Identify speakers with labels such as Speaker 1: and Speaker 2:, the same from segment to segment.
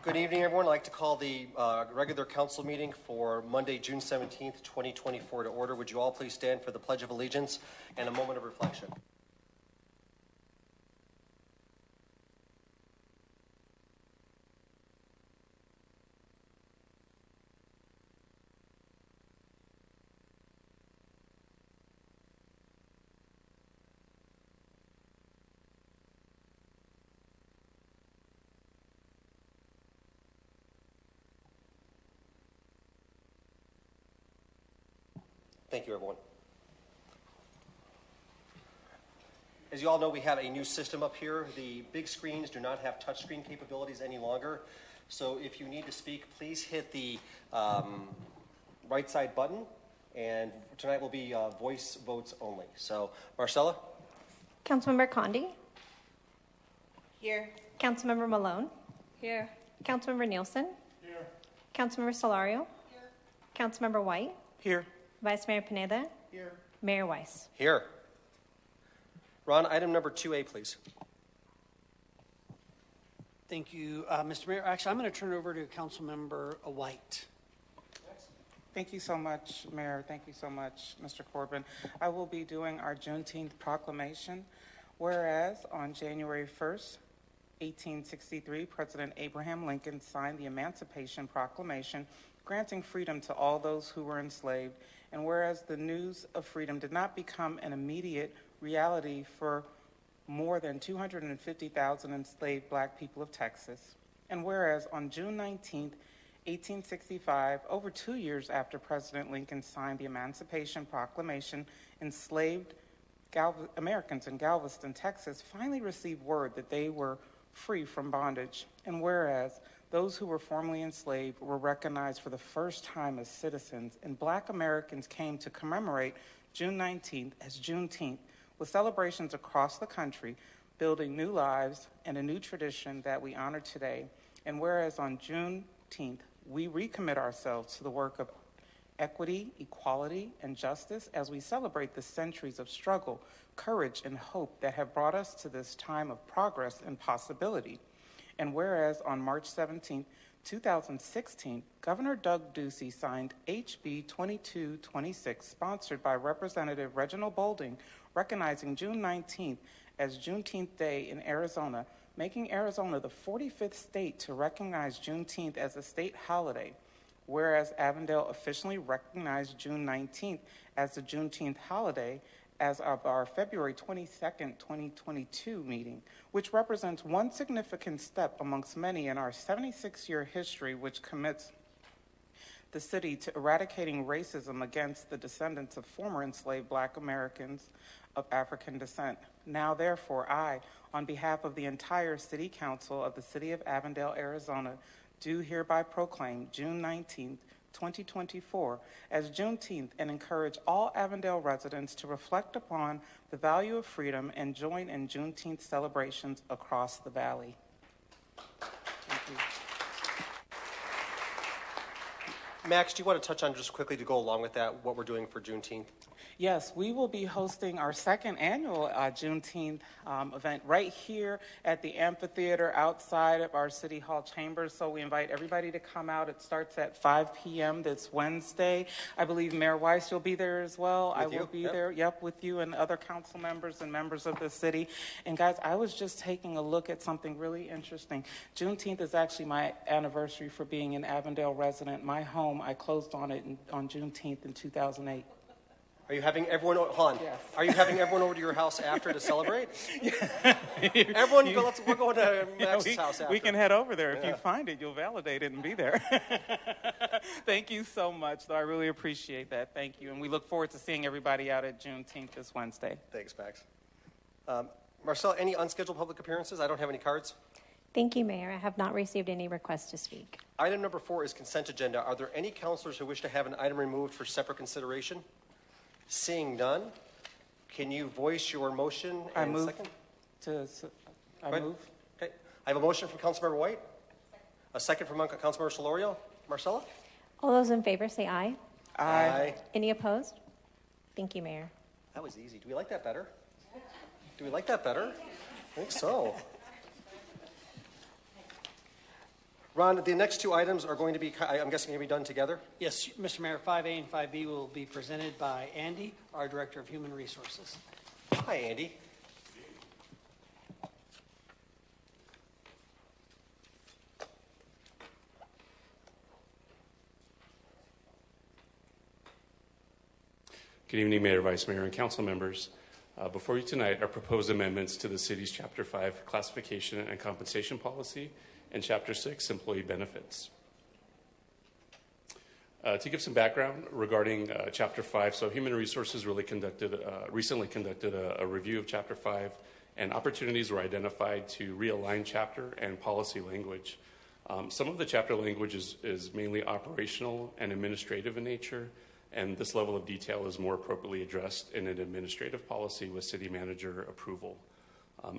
Speaker 1: Good evening, everyone. I'd like to call the regular council meeting for Monday, June 17th, 2024 to order. Would you all please stand for the Pledge of Allegiance and a moment of reflection? Thank you, everyone. As you all know, we have a new system up here. The big screens do not have touchscreen capabilities any longer. So if you need to speak, please hit the right side button. And tonight will be voice votes only. So, Marcella?
Speaker 2: Councilmember Condi?
Speaker 3: Here.
Speaker 2: Councilmember Malone?
Speaker 3: Here.
Speaker 2: Councilmember Nielsen?
Speaker 4: Here.
Speaker 2: Councilmember Solario?
Speaker 3: Here.
Speaker 2: Councilmember White?
Speaker 4: Here.
Speaker 2: Vice Mayor Pineda?
Speaker 4: Here.
Speaker 2: Mayor Weiss?
Speaker 1: Here. Ron, item number 2A, please.
Speaker 5: Thank you, Mr. Mayor. Actually, I'm going to turn it over to Councilmember White.
Speaker 4: Thank you so much, Mayor. Thank you so much, Mr. Corbin. I will be doing our Juneteenth proclamation. Whereas on January 1st, 1863, President Abraham Lincoln signed the Emancipation Proclamation, granting freedom to all those who were enslaved. And whereas the news of freedom did not become an immediate reality for more than 250,000 enslaved black people of Texas. And whereas on June 19th, 1865, over 2 years after President Lincoln signed the Emancipation Proclamation, enslaved Americans in Galveston, Texas, finally received word that they were free from bondage. And whereas those who were formerly enslaved were recognized for the first time as citizens, and black Americans came to commemorate June 19th as Juneteenth, with celebrations across the country, building new lives and a new tradition that we honor today. And whereas on Juneteenth, we recommit ourselves to the work of equity, equality, and justice as we celebrate the centuries of struggle, courage, and hope that have brought us to this time of progress and possibility. And whereas on March 17, 2016, Governor Doug Ducey signed HB 2226, sponsored by Representative Reginald Boulding, recognizing June 19th as Juneteenth Day in Arizona, making Arizona the 45th state to recognize Juneteenth as a state holiday. Whereas Avondale officially recognized June 19th as the Juneteenth holiday as of our February 22nd, 2022 meeting, which represents one significant step amongst many in our 76-year history, which commits the city to eradicating racism against the descendants of former enslaved black Americans of African descent. Now, therefore, I, on behalf of the entire City Council of the City of Avondale, Arizona, do hereby proclaim June 19th, 2024 as Juneteenth and encourage all Avondale residents to reflect upon the value of freedom and join in Juneteenth celebrations across the valley. Thank you.
Speaker 1: Max, do you want to touch on just quickly to go along with that, what we're doing for Juneteenth?
Speaker 4: Yes, we will be hosting our second annual Juneteenth event right here at the amphitheater outside of our City Hall chambers. So we invite everybody to come out. It starts at 5 p.m. this Wednesday. I believe Mayor Weiss, you'll be there as well. I will be there, with you and other council members and members of the city. And guys, I was just taking a look at something really interesting. Juneteenth is actually my anniversary for being an Avondale resident. My home, I closed on it on Juneteenth in 2008.
Speaker 1: Are you having everyone, hold on.
Speaker 4: Yes.
Speaker 1: Are you having everyone over to your house after to celebrate? Everyone, we're going to Max's house after.
Speaker 4: We can head over there. If you find it, you'll validate it and be there. Thank you so much, though. I really appreciate that. Thank you. And we look forward to seeing everybody out at Juneteenth this Wednesday.
Speaker 1: Thanks, Max. Marcel, any unscheduled public appearances? I don't have any cards.
Speaker 2: Thank you, Mayor. I have not received any requests to speak.
Speaker 1: Item number 4 is consent agenda. Are there any councilors who wish to have an item removed for separate consideration? Seeing none, can you voice your motion and second?
Speaker 4: I move.
Speaker 1: Okay. I have a motion from Councilmember White. A second from Councilmember Solorio. Marcella?
Speaker 2: All those in favor say aye.
Speaker 1: Aye.
Speaker 2: Any opposed? Thank you, Mayor.
Speaker 1: That was easy. Do we like that better? Do we like that better? I think so. Ron, the next two items are going to be, I'm guessing, going to be done together?
Speaker 5: Yes, Mr. Mayor, 5A and 5B will be presented by Andy, our Director of Human Resources.
Speaker 1: Hi, Andy.
Speaker 6: Good evening, Mayor, Vice Mayor, and council members. Before you tonight are proposed amendments to the city's Chapter 5 classification and compensation policy and Chapter 6 employee benefits. To give some background regarding Chapter 5, so Human Resources recently conducted a review of Chapter 5, and opportunities were identified to realign chapter and policy language. Some of the chapter language is mainly operational and administrative in nature, and this level of detail is more appropriately addressed in an administrative policy with city manager approval.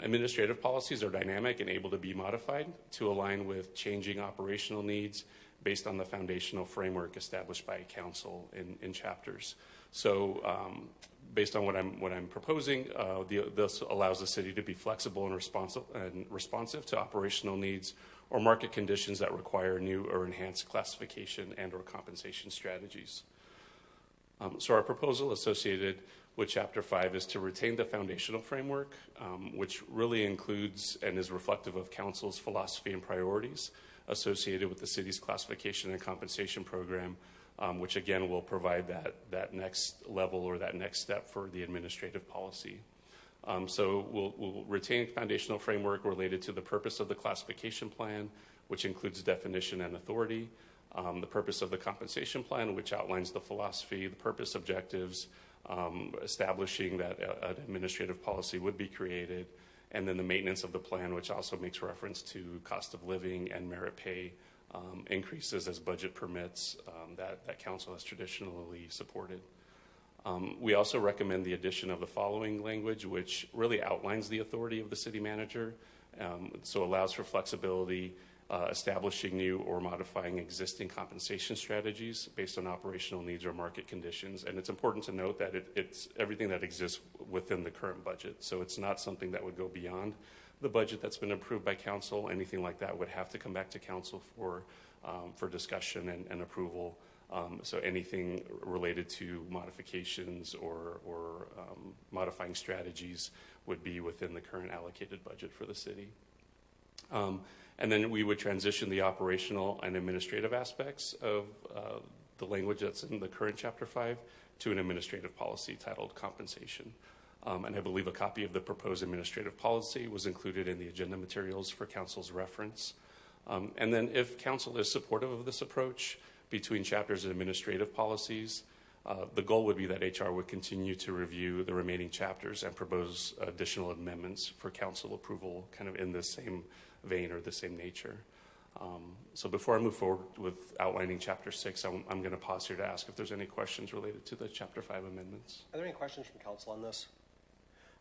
Speaker 6: Administrative policies are dynamic and able to be modified to align with changing operational needs based on the foundational framework established by council in chapters. So based on what I'm proposing, this allows the city to be flexible and responsive to operational needs or market conditions that require new or enhanced classification and or compensation strategies. So our proposal associated with Chapter 5 is to retain the foundational framework, which really includes and is reflective of council's philosophy and priorities associated with the city's classification and compensation program, which again will provide that next level or that next step for the administrative policy. So we'll retain foundational framework related to the purpose of the classification plan, which includes definition and authority, the purpose of the compensation plan, which outlines the philosophy, the purpose, objectives, establishing that an administrative policy would be created, and then the maintenance of the plan, which also makes reference to cost of living and merit pay increases as budget permits that council has traditionally supported. We also recommend the addition of the following language, which really outlines the authority of the city manager, so allows for flexibility, establishing new or modifying existing compensation strategies based on operational needs or market conditions. And it's important to note that it's everything that exists within the current budget. So it's not something that would go beyond the budget that's been approved by council. Anything like that would have to come back to council for discussion and approval. So anything related to modifications or modifying strategies would be within the current allocated budget for the city. And then we would transition the operational and administrative aspects of the language that's in the current Chapter 5 to an administrative policy titled compensation. And I believe a copy of the proposed administrative policy was included in the agenda materials for council's reference. And then if council is supportive of this approach between chapters and administrative policies, the goal would be that HR would continue to review the remaining chapters and propose additional amendments for council approval kind of in the same vein or the same nature. So before I move forward with outlining Chapter 6, I'm going to pause here to ask if there's any questions related to the Chapter 5 amendments.
Speaker 1: Are there any questions from council on this?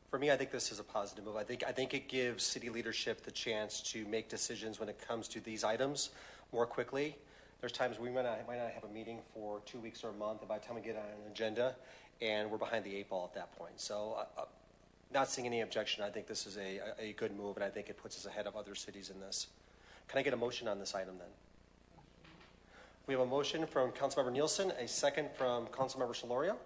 Speaker 1: For me, I think this is a positive move. I think it gives city leadership the chance to make decisions when it comes to these items more quickly. There's times we might not have a meeting for 2 weeks or a month, and by the time we get on an agenda, and we're behind the 8 ball at that point. So not seeing any objection, I think this is a good move, and I think it puts us ahead of other cities in this. Can I get a motion on this item then? We have a motion from Councilmember Nielsen, a second from Councilmember Solorio.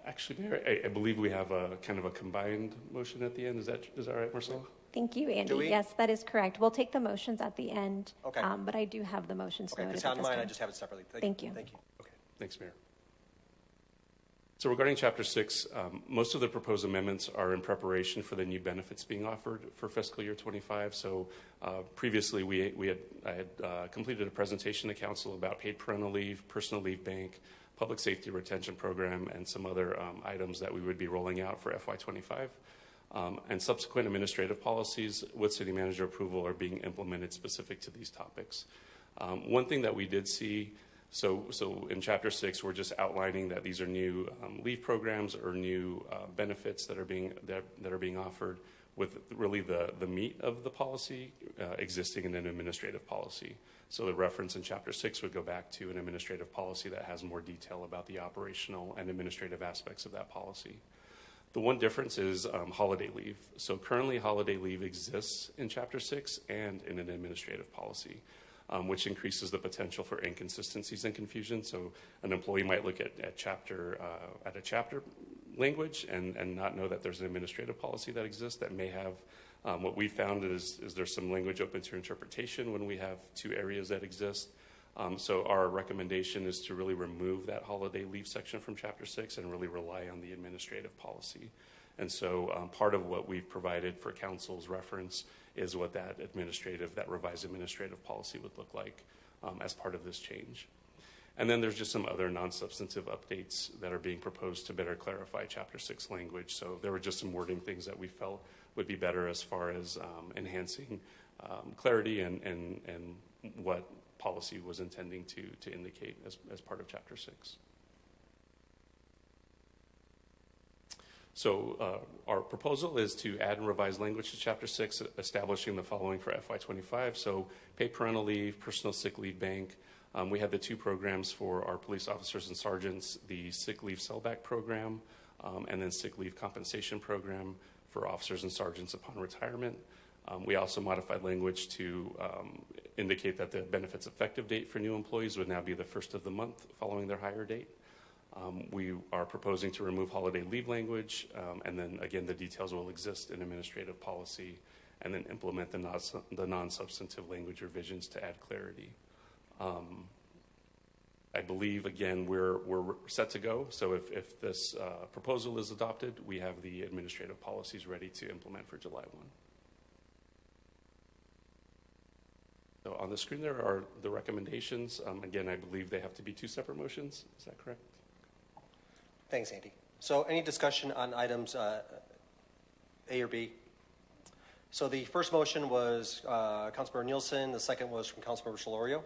Speaker 6: Actually, Mayor, I believe we have a kind of a combined motion at the end. Is that right, Marcella?
Speaker 2: Thank you, Andy.
Speaker 1: Do we?
Speaker 2: Yes, that is correct. We'll take the motions at the end,
Speaker 1: Okay.
Speaker 2: but I do have the motions
Speaker 1: Okay,
Speaker 2: noted
Speaker 1: because
Speaker 2: at
Speaker 1: on
Speaker 2: this
Speaker 1: mine, I
Speaker 2: time.
Speaker 1: just have it separately.
Speaker 2: Thank you.
Speaker 1: Thank you.
Speaker 6: Okay, thanks, Mayor. So regarding Chapter 6, most of the proposed amendments are in preparation for the new benefits being offered for fiscal year 25. So previously, I had completed a presentation to council about paid parental leave, personal leave bank, public safety retention program, and some other items that we would be rolling out for FY25. And subsequent administrative policies with city manager approval are being implemented specific to these topics. One thing that we did see, so in Chapter 6, we're just outlining that these are new leave programs or new benefits that are being offered, with really the meat of the policy existing in an administrative policy. So the reference in Chapter 6 would go back to an administrative policy that has more detail about the operational and administrative aspects of that policy. The one difference is holiday leave. So currently holiday leave exists in Chapter 6 and in an administrative policy. which increases the potential for inconsistencies and confusion. So an employee might look at a chapter language and not know that there's an administrative policy that exists that may have what we found is there's some language open to interpretation when we have two areas that exist. So our recommendation is to really remove that holiday leave section from Chapter 6 and really rely on the administrative policy. And so part of what we've provided for council's reference is what that revised administrative policy would look like as part of this change. And then there's just some other non-substantive updates that are being proposed to better clarify Chapter 6 language. So there were just some wording things that we felt would be better as far as enhancing clarity and what policy was intending to indicate as part of Chapter 6. So our proposal is to add and revise language to Chapter 6, establishing the following for FY25. So paid parental leave, personal sick leave bank. We had the two programs for our police officers and sergeants, the sick leave sellback program, and then sick leave compensation program for officers and sergeants upon retirement. We also modified language to indicate that the benefits effective date for new employees would now be the first of the month following their hire date. We are proposing to remove holiday leave language, and then again, the details will exist in administrative policy, and then implement the non-substantive language revisions to add clarity. I believe, again, we're set to go. So if this proposal is adopted, we have the administrative policies ready to implement for July 1. So on the screen there are the recommendations. Again, I believe they have to be two separate motions. Is that correct?
Speaker 1: Thanks, Andy. So any discussion on items A or B? So the first motion was Councilmember Nielsen. The second was from Councilmember Solorio.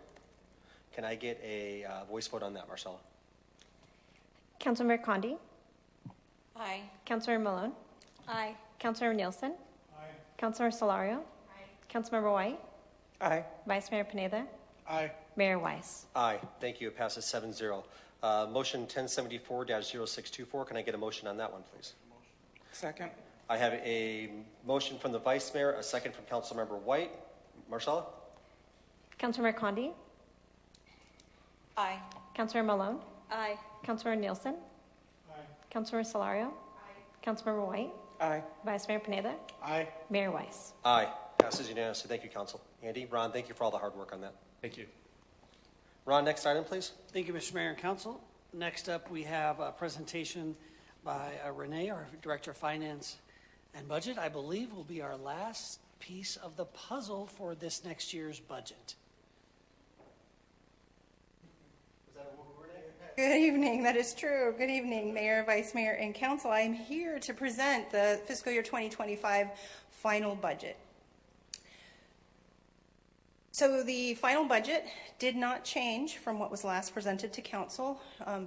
Speaker 1: Can I get a voice vote on that, Marcella?
Speaker 2: Councilmember Condi,
Speaker 3: Aye.
Speaker 2: Councilmember Malone,
Speaker 3: Aye.
Speaker 2: Councilmember Nielsen, Councilmember Solario, Councilmember White,
Speaker 4: Aye.
Speaker 2: Vice Mayor Pineda,
Speaker 4: Aye.
Speaker 2: Mayor Weiss.
Speaker 1: Aye. Thank you. It passes 7-0. Motion 1074-0624. Can I get a motion on that one, please?
Speaker 4: Second.
Speaker 1: I have a motion from the Vice Mayor, a second from Councilmember White. Marcella?
Speaker 2: Councilmember Condi,
Speaker 3: Aye.
Speaker 2: Councilmember Malone,
Speaker 3: Aye.
Speaker 2: Councilmember Nielsen, Councilmember Solario, Councilmember White,
Speaker 4: Aye.
Speaker 2: Vice Mayor Pineda,
Speaker 4: Aye.
Speaker 2: Mayor Weiss.
Speaker 1: Aye. Passes unanimously. Thank you, Council. Andy, Ron, thank you for all the hard work on that.
Speaker 6: Thank you.
Speaker 1: Ron, next item, please.
Speaker 5: Thank you, Mr. Mayor and Council. Next up, we have a presentation by Renee, our Director of Finance and Budget. I believe will be our last piece of the puzzle for this next year's budget.
Speaker 7: Good evening. That is true. Good evening, Mayor, Vice Mayor, and Council. I am here to present the fiscal year 2025 final budget. So the final budget did not change from what was last presented to Council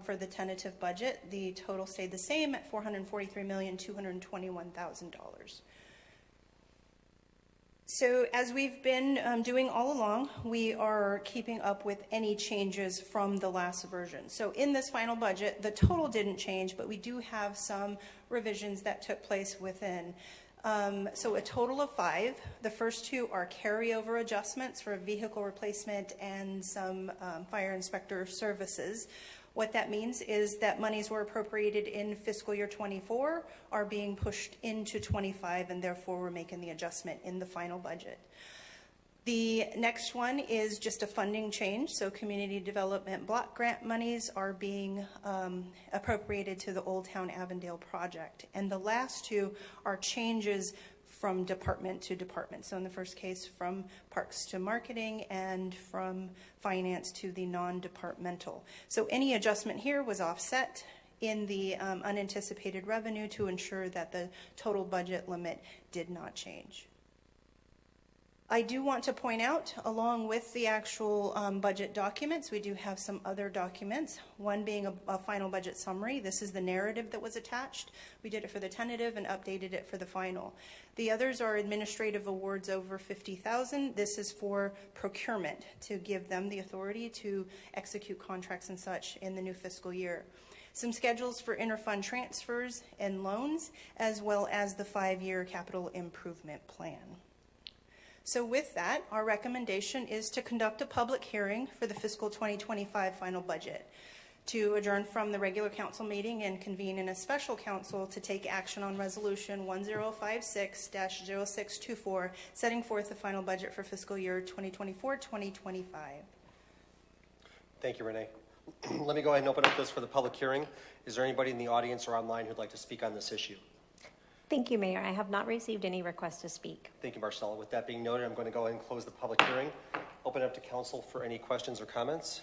Speaker 7: for the tentative budget. The total stayed the same at $443,221,000. So as we've been doing all along, we are keeping up with any changes from the last version. So in this final budget, the total didn't change, but we do have some revisions that took place within. So a total of 5. The first 2 are carryover adjustments for vehicle replacement and some fire inspector services. What that means is that monies were appropriated in fiscal year 24 are being pushed into 25, and therefore we're making the adjustment in the final budget. The next one is just a funding change. So community development block grant monies are being appropriated to the Old Town Avondale project. And the last 2 are changes from department to department. So in the first case, from parks to marketing and from finance to the non-departmental. So any adjustment here was offset in the unanticipated revenue to ensure that the total budget limit did not change. I do want to point out, along with the actual budget documents, we do have some other documents, one being a final budget summary. This is the narrative that was attached. We did it for the tentative and updated it for the final. The others are administrative awards over $50,000. This is for procurement to give them the authority to execute contracts and such in the new fiscal year. Some schedules for interfund transfers and loans, as well as the 5-year capital improvement plan. So with that, our recommendation is to conduct a public hearing for the fiscal 2025 final budget, to adjourn from the regular council meeting and convene in a special council to take action on Resolution 1056-0624, setting forth the final budget for fiscal year 2024-2025.
Speaker 1: Thank you, Renee. Let me go ahead and open up this for the public hearing. Is there anybody in the audience or online who'd like to speak on this issue?
Speaker 2: Thank you, Mayor. I have not received any requests to speak.
Speaker 1: Thank you, Marcella. With that being noted, I'm going to go ahead and close the public hearing. Open it up to council for any questions or comments.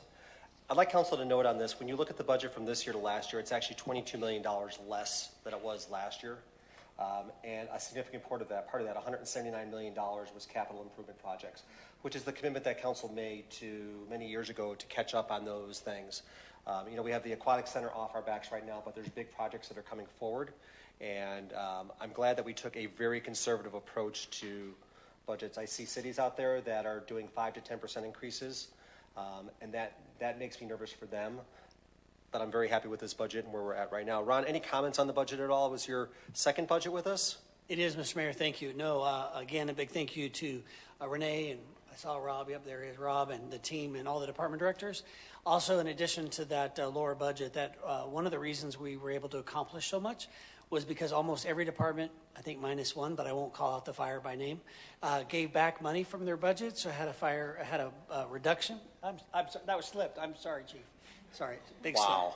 Speaker 1: I'd like council to note on this, when you look at the budget from this year to last year, it's actually $22 million less than it was last year. And a significant part of that, $179 million was capital improvement projects, which is the commitment that council made many years ago to catch up on those things. We have the aquatic center off our backs right now, but there's big projects that are coming forward. And I'm glad that we took a very conservative approach to budgets. I see cities out there that are doing 5 to 10% increases, and that makes me nervous for them. But I'm very happy with this budget and where we're at right now. Ron, any comments on the budget at all? It was your second budget with us?
Speaker 5: It is, Mr. Mayor. Thank you. No, again, a big thank you to Renee, and I saw Rob. Yep, there he is, Rob, and the team and all the department directors. Also, in addition to that lower budget, that one of the reasons we were able to accomplish so much was because almost every department, I think minus one, but I won't call out the fire by name, gave back money from their budget, so had a reduction. I'm sorry, that was slipped. I'm sorry, Chief. Sorry, big
Speaker 1: Wow.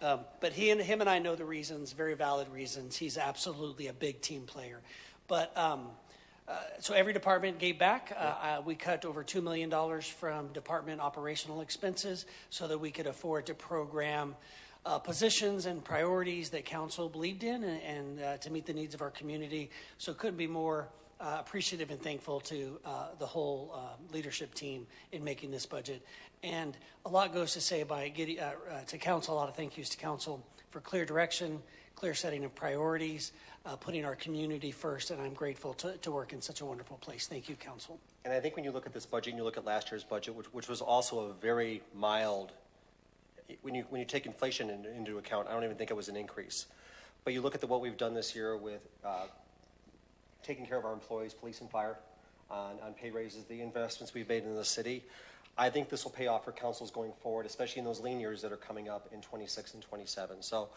Speaker 5: slip. But him and I know the reasons, very valid reasons. He's absolutely a big team player. But so every department gave back. We cut over $2 million from department operational expenses so that we could afford to program positions and priorities that council believed in and to meet the needs of our community. So couldn't be more appreciative and thankful to the whole leadership team in making this budget. And a lot goes to say to council, a lot of thank yous to council for clear direction, clear setting of priorities, putting our community first, and I'm grateful to work in such a wonderful place. Thank you, council.
Speaker 1: And I think when you look at this budget and you look at last year's budget, which was also a very mild, when you take inflation into account, I don't even think it was an increase. But you look at what we've done this year with taking care of our employees, police and fire, on pay raises, the investments we've made in the city. I think this will pay off for councils going forward, especially in those lean years that are coming up in 26 and 27. So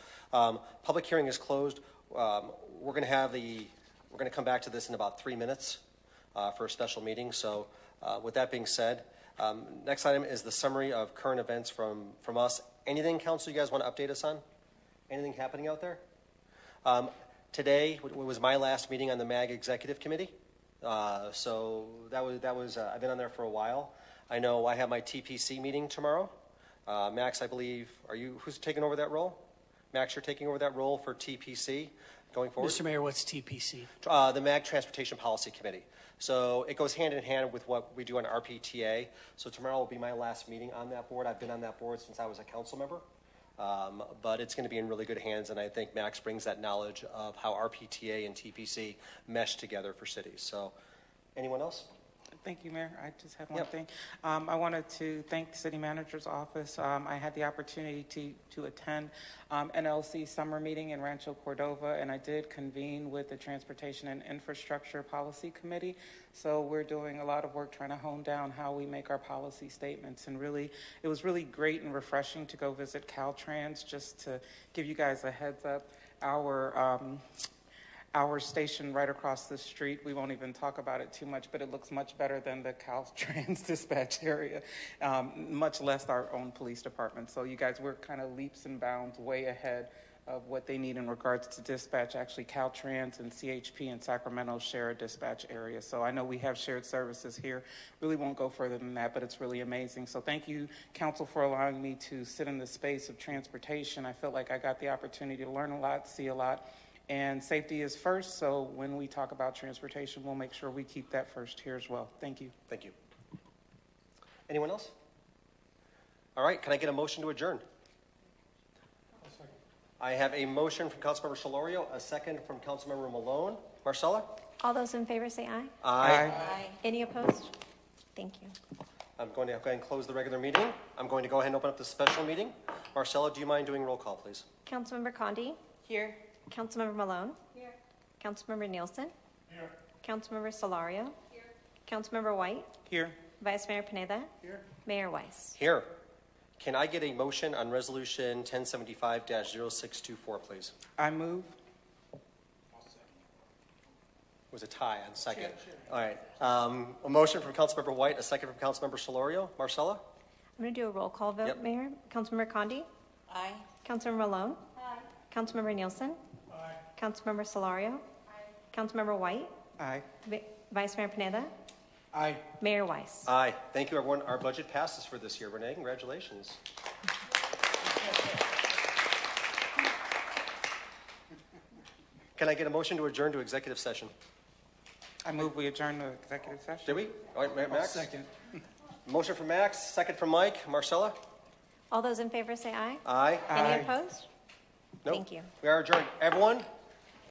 Speaker 1: public hearing is closed. We're going to come back to this in about 3 minutes for a special meeting. So with that being said, next item is the summary of current events from us. Anything, council, you guys want to update us on? Anything happening out there? Today was my last meeting on the MAG Executive Committee. So that was I've been on there for a while. I know I have my TPC meeting tomorrow. Max, I believe, who's taking over that role? Max, you're taking over that role for TPC going forward?
Speaker 5: Mr. Mayor, what's TPC?
Speaker 1: The MAG Transportation Policy Committee. So it goes hand in hand with what we do on RPTA. So tomorrow will be my last meeting on that board. I've been on that board since I was a council member. But it's going to be in really good hands, and I think Max brings that knowledge of how RPTA and TPC mesh together for cities. So anyone else?
Speaker 4: Thank you, Mayor. I just had one thing. I wanted to thank the City Manager's Office. I had the opportunity to attend NLC summer meeting in Rancho Cordova, and I did convene with the Transportation and Infrastructure Policy Committee. So we're doing a lot of work trying to hone down how we make our policy statements. And really, it was really great and refreshing to go visit Caltrans. Just to give you guys a heads up, our station right across the street, we won't even talk about it too much, but it looks much better than the Caltrans dispatch area, much less our own police department. So you guys, we're kind of leaps and bounds way ahead of what they need in regards to dispatch. Actually, Caltrans and CHP in Sacramento share a dispatch area. So I know we have shared services here. Really won't go further than that, but it's really amazing. So thank you, Council, for allowing me to sit in the space of transportation. I felt like I got the opportunity to learn a lot, see a lot. And safety is first, so when we talk about transportation, we'll make sure we keep that first here as well. Thank you.
Speaker 1: Thank you. Anyone else? All right, can I get a motion to adjourn? I have a motion from Councilmember Solorio, a second from Councilmember Malone. Marcella?
Speaker 2: All those in favor say aye.
Speaker 1: Aye.
Speaker 2: Any opposed? Thank you.
Speaker 1: I'm going to go ahead and close the regular meeting. I'm going to go ahead and open up the special meeting. Marcella, do you mind doing roll call, please?
Speaker 2: Councilmember Condi?
Speaker 3: Here.
Speaker 2: Councilmember Malone?
Speaker 3: Here.
Speaker 2: Councilmember Nielsen? Here. Councilmember Solario? Here. Councilmember White,
Speaker 4: Here.
Speaker 2: Vice Mayor Pineda. Here. Mayor Weiss.
Speaker 1: Here. Can I get a motion on Resolution 1075-0624, please?
Speaker 4: I move.
Speaker 1: It was a tie on second. All right. A motion from Councilmember White, a second from Councilmember Solorio. Marcella?
Speaker 2: I'm going to do a roll call vote,
Speaker 1: Yep.
Speaker 2: Mayor. Councilmember Condi,
Speaker 3: Aye.
Speaker 2: Councilmember Malone. Aye. Councilmember Nielsen. Aye. Councilmember Solario. Aye. Councilmember White.
Speaker 4: Aye.
Speaker 2: Vice Mayor Pineda.
Speaker 4: Aye.
Speaker 2: Mayor Weiss.
Speaker 1: Aye. Thank you, everyone. Our budget passes for this year. Renee, congratulations. Can I get a motion to adjourn to executive session?
Speaker 4: I move we adjourn the executive session.
Speaker 1: Did we? All right, Max?
Speaker 4: Second.
Speaker 1: Motion from Max, second from Mike. Marcella?
Speaker 2: All those in favor say aye.
Speaker 1: Aye.
Speaker 4: Aye.
Speaker 2: Any opposed?
Speaker 1: Nope.
Speaker 2: Thank you.
Speaker 1: We are adjourned. Everyone,